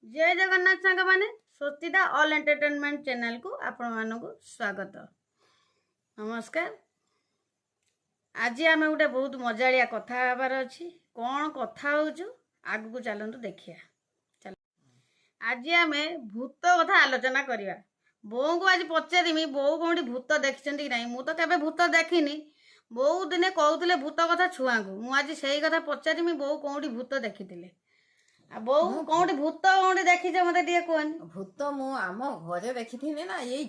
जय जगन्नाथ सांग माने स्वस्तिदा ऑल एंटरटेनमेंट चैनल को आपण मानक स्वागत नमस्कार। आज आम गोटे बहुत मजाड़िया कथा हबार अच्छी कौन कथा हो आग को चलतु देखिया। चल आज आम भूत कथा आलोचना करवा। बोऊ को आज पचारमी बोऊ कौटी भूत देखी कि नहीं। मुझे केवे भूत देखनी। बोऊ दिने कहते भूत कथा छुआ को मुझे से कथा पचारमी बोऊ कौटी भूत देखी बोऊ कौटी भूत कौटी देखी मत कहनी। भूत मु आम घरे देखी ना ये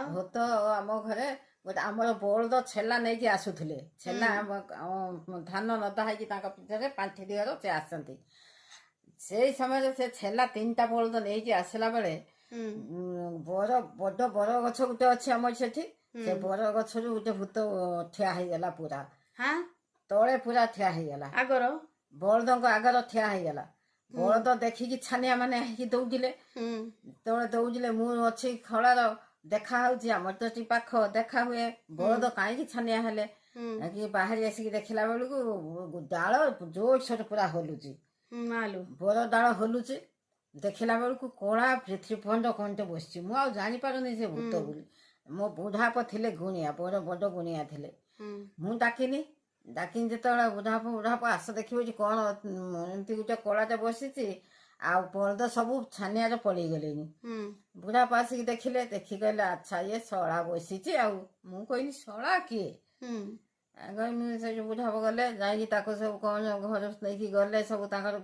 भूत आम घरे गोटे आमर बलद छेला नहीं कि आसुले छेला धान नदा है पिछले पांठी दिगर से आसती से समय से छेला 3टा बलद नहीं कि आसला बेले बर बड़ बर गछ गोटे अच्छे आम से बर गछ गोटे भूत ठिया होगला पूरा तले पूरा ठिया होगला आगर बलद आगर ठिया होगला बलद देखिकी छानिया माने दौड़े तले दौड़े मु अच्छी खलार देखा आमर तो पाख देखा हुए बलद कहीं छानिया हेले कि बाहर आसिक देखला बेलू डाल जोर सोर पूरा हलुची बर डाल हलुची देखला बेलू कला पृथ्वीपंड कंटे बस मुझे जापारे से भूत बोली मो बुढ़ाप थे गुणिया बड़ बड़ गुणिया थे मु डाकिनी डाकिनी जो बुढ़ाप आस देखिए कौन एमती गोटे कलाटे बसी आ बलद सब छानिया पलि गले बुढ़ाप आसिक देखिले देखी कहले अच्छा ये शला बसी कहनी शला किए से बुढ़ाप गले जा सब कौन घर नहीं गले सब डर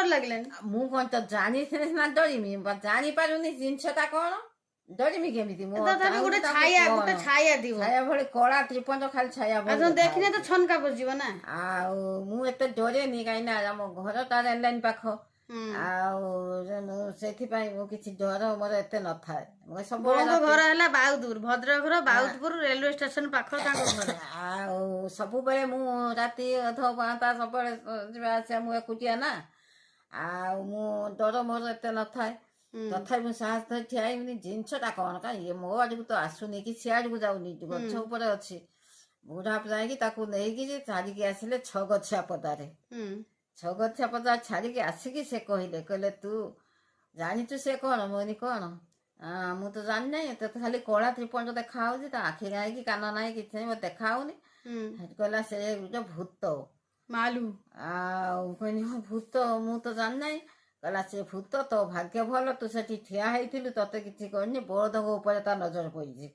लगले मु कौन तो जानी सीना डरमी जानी पारुनी जिनसटा कौन डरमी केमी छाया भाई कला त्रिपंड खाली छाया देखने तो छनका बजिव ना मुझे डरेनी कहीं आम घर टा रेल लाइन पाख से किसी डर मोर एत न था सब घर है बाउदपुर भद्रक बाउदपुर रेलवे स्टेशन पाख सब बेले मु राति अध पाँता सब जा मुझे एकुटिया ना डर मोर एत न था तथा साहस धर ठिया जिनसटा कौन का ये मो आड़ को तो आसुनी कि सी आड़ को जाऊनी गछ उपर अच्छी बुढ़ाप जाकि छाड़िकी आसिले 6 गछिया पदारे 6 गछिया पदा छाड़िकी आसिकी से कहले कहले तू जानीचु से कौन मोनी कौन मु तो जानी ना तो खाली कला त्रिपंड देखा आखि ना कि कान ना कि मत देखा कहला से गोटे भूत मालू कहनी हाँ भूत मु तो जानी ना कहला से भूत तो भाग्य भल तू से ठिया होइथिलु तते किछि कहनी बलद ऊपर ता नजर पड़ी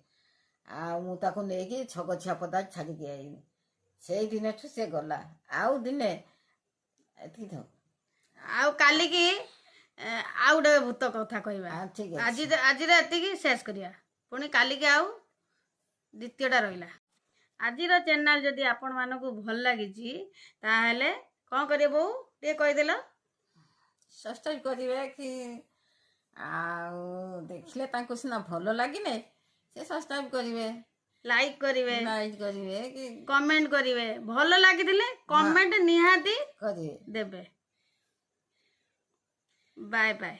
मुझे नहीं 6 गछिया पदा छाड़िकी आईनी से दिन ठू से गला आउ दिने काली की आउ गोटे भूत कथा कहवा ठीक आज आज शेष करिया पुणी काली की आउ द्वितीयटा रहा। आज चैनल जदि आपण मानक भल लगी ताहले कौन करिए बो टे कहीदेल सब्सक्राइब करेंगे कि देखिले सीना भल लगिने से सब्सक्राइब करेंगे लाइक करेंगे कि कमेंट करेंगे भल लगी कमेंट निहाती करेंगे देबे। Bye bye.